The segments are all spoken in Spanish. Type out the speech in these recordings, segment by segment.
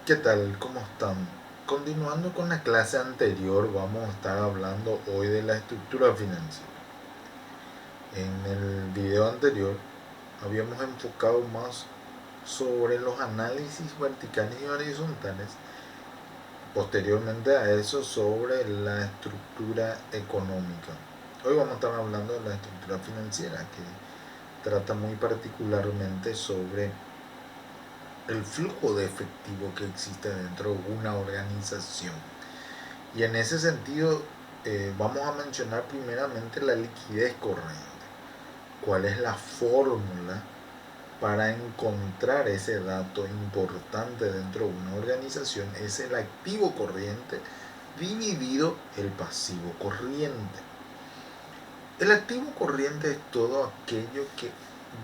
¿Qué tal? ¿Cómo están? Continuando con la clase anterior, vamos a estar hablando hoy de la estructura financiera. En el video anterior habíamos enfocado más sobre los análisis verticales y horizontales. Posteriormente a eso, sobre la estructura económica. Hoy vamos a estar hablando de la estructura financiera, que trata muy particularmente sobre el flujo de efectivo que existe dentro de una organización. Y en ese sentido, vamos a mencionar primeramente la liquidez corriente. ¿Cuál es la fórmula para encontrar ese dato importante dentro de una organización? Es el activo corriente dividido el pasivo corriente. El activo corriente es todo aquello que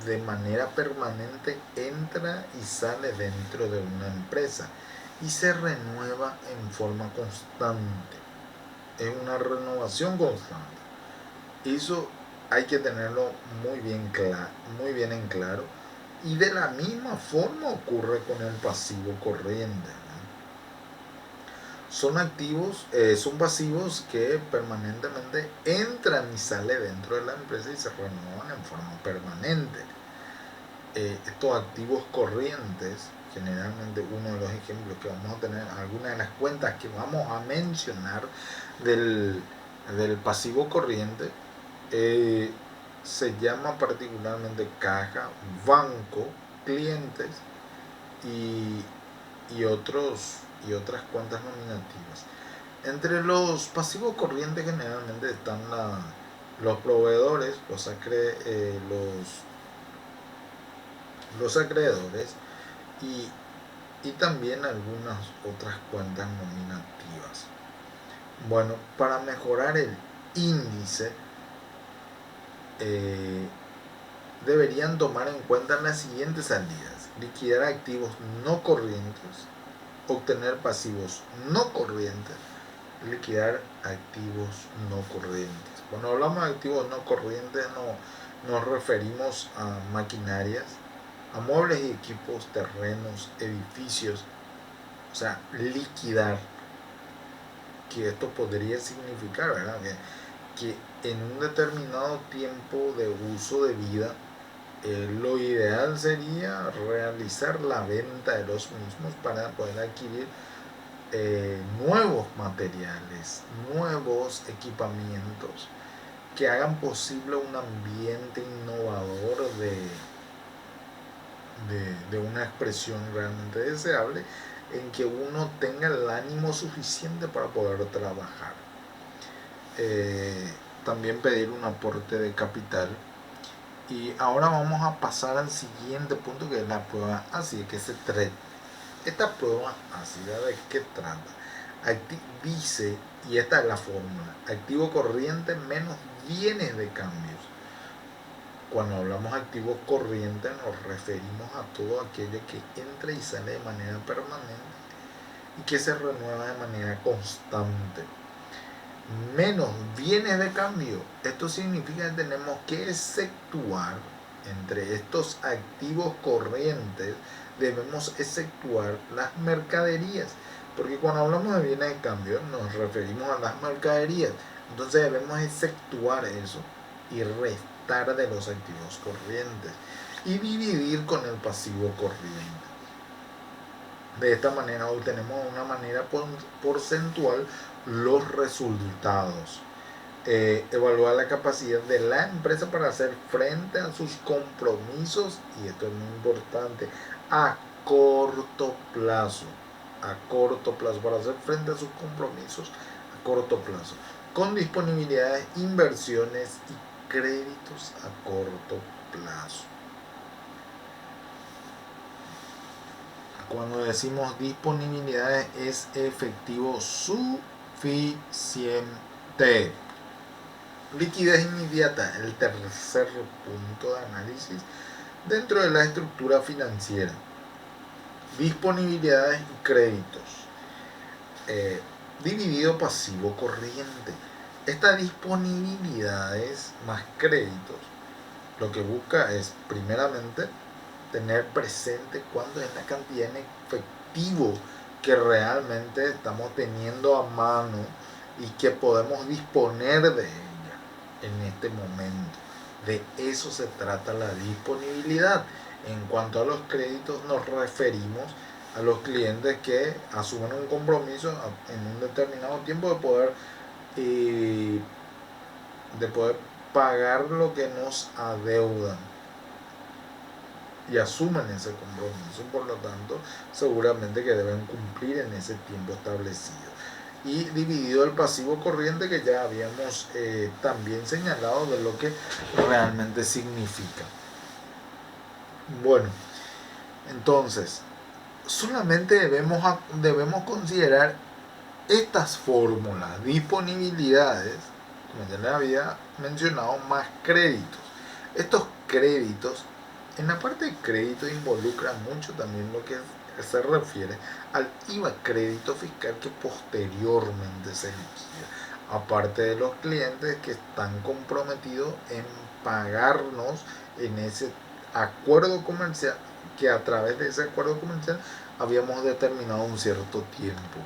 de manera permanente entra y sale dentro de una empresa y se renueva en forma constante. Es una renovación constante. Eso hay que tenerlo muy bien en claro. Y de la misma forma ocurre con el pasivo corriente, ¿no? Son pasivos que permanentemente entran y salen dentro de la empresa y se renuevan en forma permanente. Estos activos corrientes, generalmente uno de los ejemplos que vamos a tener, algunas de las cuentas que vamos a mencionar del, del pasivo corriente, se llama particularmente caja, banco, clientes y, y otras cuentas nominativas. Entre los pasivos corrientes generalmente están los proveedores, los acreedores y también algunas otras cuentas nominativas. Bueno, para mejorar el índice, deberían tomar en cuenta las siguientes salidas: liquidar activos no corrientes, obtener pasivos no corrientes, liquidar activos no corrientes. Cuando hablamos de activos no corrientes, nos referimos a maquinarias, a muebles y equipos, terrenos, edificios. O sea, liquidar, que esto podría significar, ¿verdad?, que en un determinado tiempo de uso de vida, lo ideal sería realizar la venta de los mismos para poder adquirir nuevos materiales, nuevos equipamientos que hagan posible un ambiente innovador de una expresión realmente deseable, en que uno tenga el ánimo suficiente para poder trabajar. También pedir un aporte de capital. Y ahora vamos a pasar al siguiente punto, que es la prueba ácida. Esta prueba ácida, ¿de qué trata? Dice, y esta es la fórmula: activo corriente menos bienes de cambios. Cuando hablamos de activos corrientes, nos referimos a todo aquello que entra y sale de manera permanente y que se renueva de manera constante. Menos bienes de cambio. Esto significa que tenemos que exceptuar entre estos activos corrientes, debemos exceptuar las mercaderías, porque cuando hablamos de bienes de cambio nos referimos a las mercaderías. Entonces debemos exceptuar eso y restar de los activos corrientes y dividir con el pasivo corriente. De esta manera obtenemos de una manera porcentual los resultados. Evaluar la capacidad de la empresa para hacer frente a sus compromisos, y esto es muy importante, a corto plazo. Para hacer frente a sus compromisos a corto plazo, con disponibilidades, inversiones y créditos a corto plazo. Cuando decimos disponibilidades, es efectivo suficiente. Liquidez inmediata, el tercer punto de análisis dentro de la estructura financiera. Disponibilidades y créditos, dividido pasivo corriente. Estas disponibilidades más créditos lo que busca es primeramente tener presente cuánto es la cantidad en efectivo que realmente estamos teniendo a mano y que podemos disponer de ella en este momento. De eso se trata la disponibilidad. En cuanto a los créditos, nos referimos a los clientes que asumen un compromiso en un determinado tiempo eh, de poder pagar lo que nos adeudan y asumen ese compromiso. Por lo tanto, seguramente que deben cumplir en ese tiempo establecido. Y dividido el pasivo corriente, que ya habíamos también señalado de lo que realmente significa. Bueno, entonces solamente debemos considerar estas fórmulas: disponibilidades, como ya les había mencionado, más créditos. Estos créditos, en la parte de crédito, involucran mucho también lo que se refiere al IVA, crédito fiscal, que posteriormente se liquida, aparte de los clientes que están comprometidos en pagarnos en ese acuerdo comercial, que a través de ese acuerdo comercial habíamos determinado un cierto tiempo.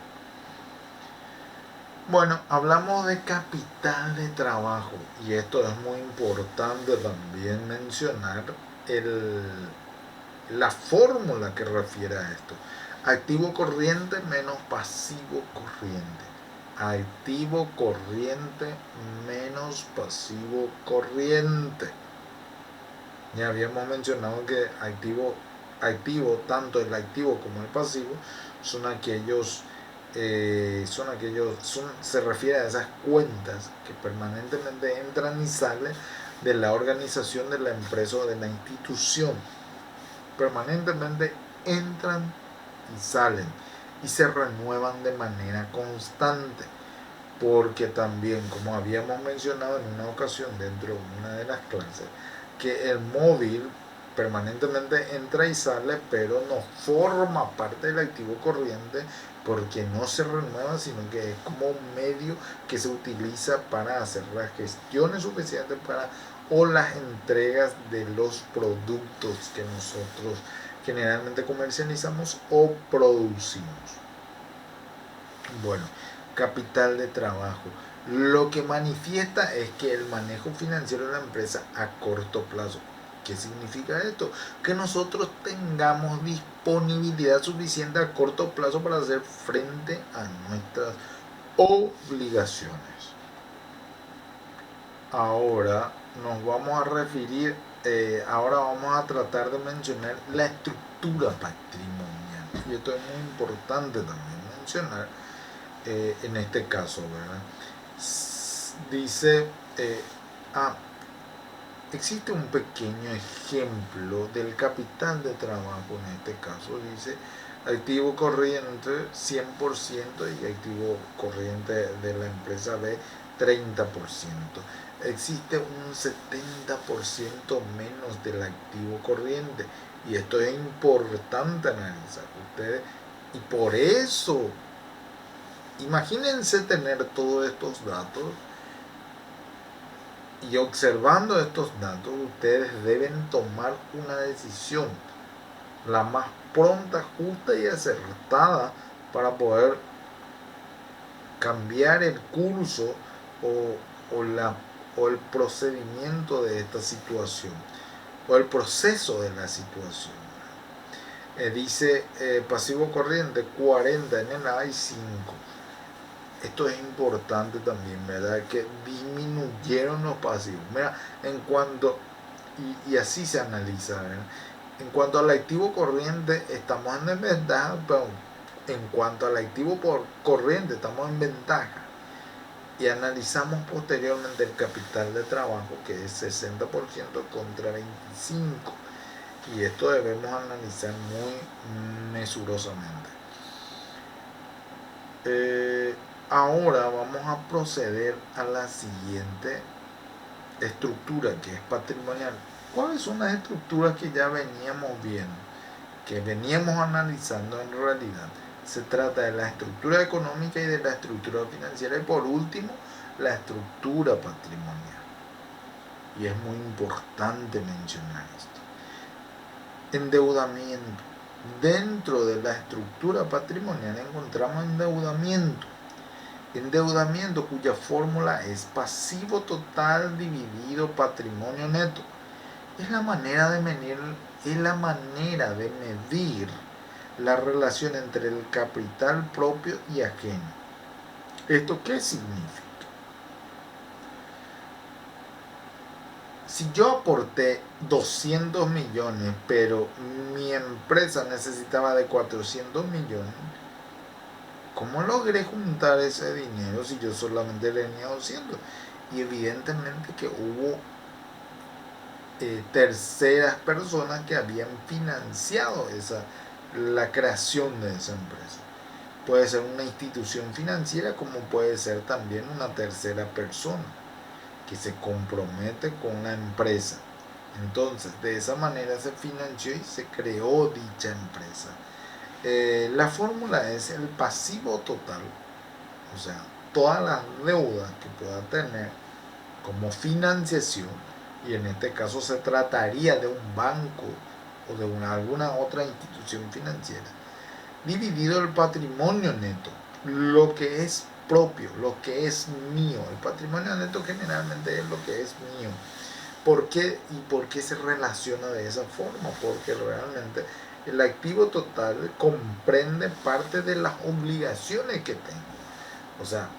Bueno, hablamos de capital de trabajo, y esto es muy importante también mencionar la fórmula que refiere a esto: activo corriente menos pasivo corriente. Activo corriente menos pasivo corriente. Ya habíamos mencionado que activo, tanto el activo como el pasivo, son aquellos, se refiere a esas cuentas que permanentemente entran y salen de la organización, de la empresa o de la institución. Permanentemente entran y salen y se renuevan de manera constante, porque también, como habíamos mencionado en una ocasión dentro de una de las clases, que el móvil permanentemente entra y sale, pero no forma parte del activo corriente, porque no se renueva, sino que es como un medio que se utiliza para hacer las gestiones suficientes o las entregas de los productos que nosotros generalmente comercializamos o producimos. Bueno, capital de trabajo. Lo que manifiesta es que el manejo financiero de la empresa a corto plazo. ¿Qué significa esto? Que nosotros tengamos disponibilidad suficiente a corto plazo para hacer frente a nuestras obligaciones. Ahora nos vamos a referir, ahora vamos a tratar de mencionar la estructura patrimonial. Y esto es muy importante también mencionar en este caso, ¿verdad? Dice, existe un pequeño ejemplo del capital de trabajo. En este caso dice activo corriente 100% y activo corriente de la empresa B 30%. Existe un 70% menos del activo corriente, y esto es importante analizar ustedes. Y por eso, imagínense tener todos estos datos, y observando estos datos ustedes deben tomar una decisión la más pronta, justa y acertada para poder cambiar el curso o el procedimiento de esta situación, o el proceso de la situación. Dice pasivo corriente 40 en el A y 5. Esto es importante también, ¿verdad? Que disminuyeron los pasivos. Mira, en cuanto, y así se analiza, ¿verdad? En cuanto al activo corriente estamos en desventaja, pero en cuanto al activo corriente estamos en ventaja. Y analizamos posteriormente el capital de trabajo, que es 60% contra 25%. Y esto debemos analizar muy mesurosamente. Ahora vamos a proceder a la siguiente estructura, que es patrimonial. ¿Cuáles son las estructuras que ya veníamos viendo, que veníamos analizando? En realidad se trata de la estructura económica y de la estructura financiera, y por último la estructura patrimonial. Y es muy importante mencionar esto. Endeudamiento. Dentro de la estructura patrimonial encontramos endeudamiento. Endeudamiento cuya fórmula es pasivo total dividido patrimonio neto. Es la manera de medir la relación entre el capital propio y ajeno. ¿Esto qué significa? Si yo aporté 200 millones, pero mi empresa necesitaba de 400 millones, ¿cómo logré juntar ese dinero si yo solamente tenía 200? Y evidentemente que hubo terceras personas que habían financiado la creación de esa empresa. Puede ser una institución financiera como puede ser también una tercera persona que se compromete con la empresa. Entonces, de esa manera se financió y se creó dicha empresa. La fórmula es el pasivo total, o sea, todas las deudas que pueda tener como financiación, y en este caso se trataría de un banco o de alguna otra institución financiera, dividido el patrimonio neto, lo que es propio, lo que es mío. El patrimonio neto generalmente es lo que es mío. ¿Por qué? ¿Y por qué se relaciona de esa forma? Porque realmente el activo total comprende parte de las obligaciones que tengo. O sea,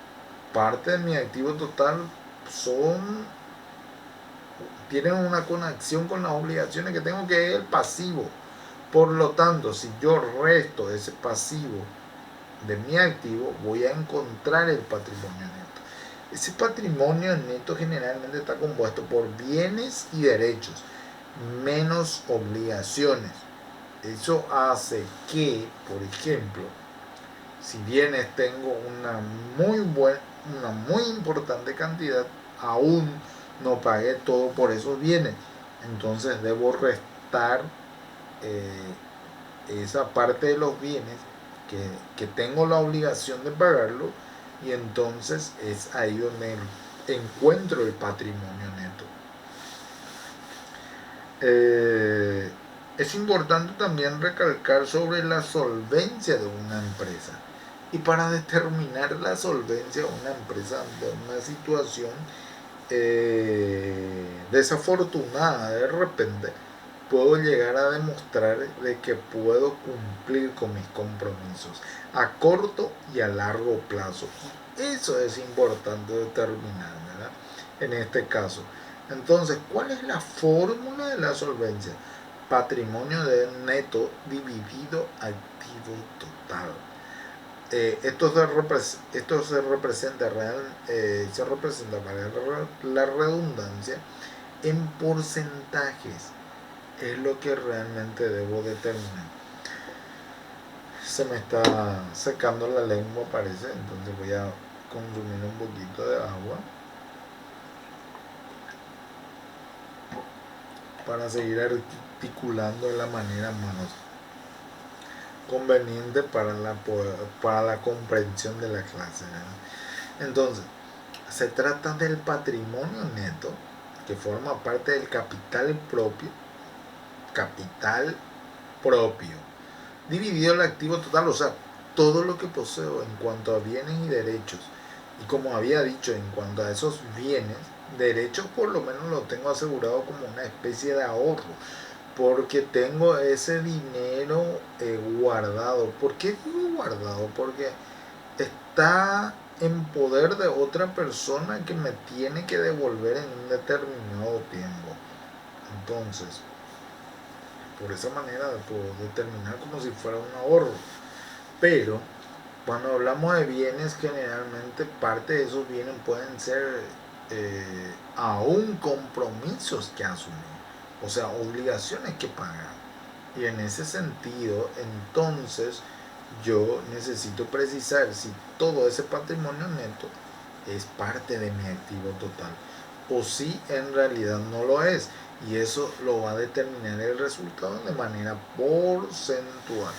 parte de mi activo total tienen una conexión con las obligaciones que tengo, que es el pasivo. Por lo tanto, si yo resto ese pasivo de mi activo, voy a encontrar el patrimonio neto. Ese patrimonio neto generalmente está compuesto por bienes y derechos, menos obligaciones. Eso hace que, por ejemplo, si bienes tengo una muy importante cantidad, aún no pagué todo por esos bienes. Entonces debo restar esa parte de los bienes que tengo la obligación de pagarlo, y entonces es ahí donde encuentro el patrimonio neto. Es importante también recalcar sobre la solvencia de una empresa. Y para determinar la solvencia de una empresa ante una situación desafortunada, de repente puedo llegar a demostrar de que puedo cumplir con mis compromisos a corto y a largo plazo. Eso es importante determinar, ¿verdad? En este caso. Entonces, ¿cuál es la fórmula de la solvencia? Patrimonio neto dividido activo total. Esto se representa para la redundancia en porcentajes. Es lo que realmente debo determinar. Se me está secando la lengua, parece, entonces voy a consumir un poquito de agua para seguir articulando de la manera más conveniente para la comprensión de la clase, ¿verdad? Entonces, se trata del patrimonio neto que forma parte del capital propio, dividido el activo total, o sea, todo lo que poseo en cuanto a bienes y derechos. Y como había dicho, en cuanto a esos bienes, derechos por lo menos lo tengo asegurado como una especie de ahorro, porque tengo ese dinero guardado. ¿Por qué digo guardado? Porque está en poder de otra persona que me tiene que devolver en un determinado tiempo. Entonces, por esa manera puedo determinar como si fuera un ahorro. Pero cuando hablamos de bienes, generalmente parte de esos bienes pueden ser aún compromisos que asumir, o sea, obligaciones que pagar. Y en ese sentido, entonces, yo necesito precisar si todo ese patrimonio neto es parte de mi activo total o si en realidad no lo es, y eso lo va a determinar el resultado de manera porcentual.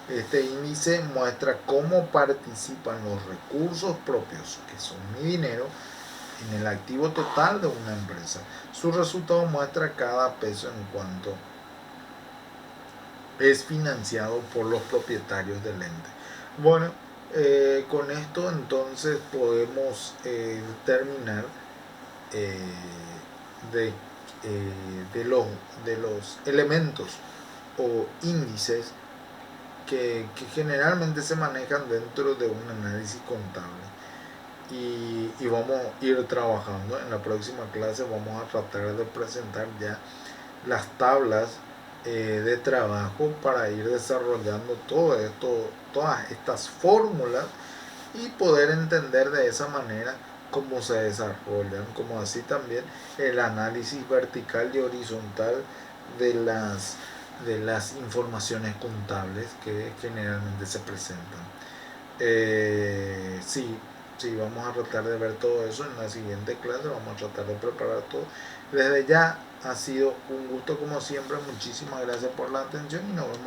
Este índice muestra cómo participan los recursos propios, que son mi dinero, en el activo total de una empresa. Su resultado muestra cada peso en cuanto es financiado por los propietarios del ente. Bueno, con esto entonces podemos terminar eh, de, de los elementos o índices que generalmente se manejan dentro de un análisis contable. Y vamos a ir trabajando. En la próxima clase vamos a tratar de presentar ya las tablas de trabajo para ir desarrollando todo esto, todas estas fórmulas y poder entender de esa manera cómo se desarrollan, como así también el análisis vertical y horizontal de las informaciones contables que generalmente se presentan. Sí, sí, vamos a tratar de ver todo eso en la siguiente clase, vamos a tratar de preparar todo. Desde ya ha sido un gusto como siempre, muchísimas gracias por la atención y nos vemos.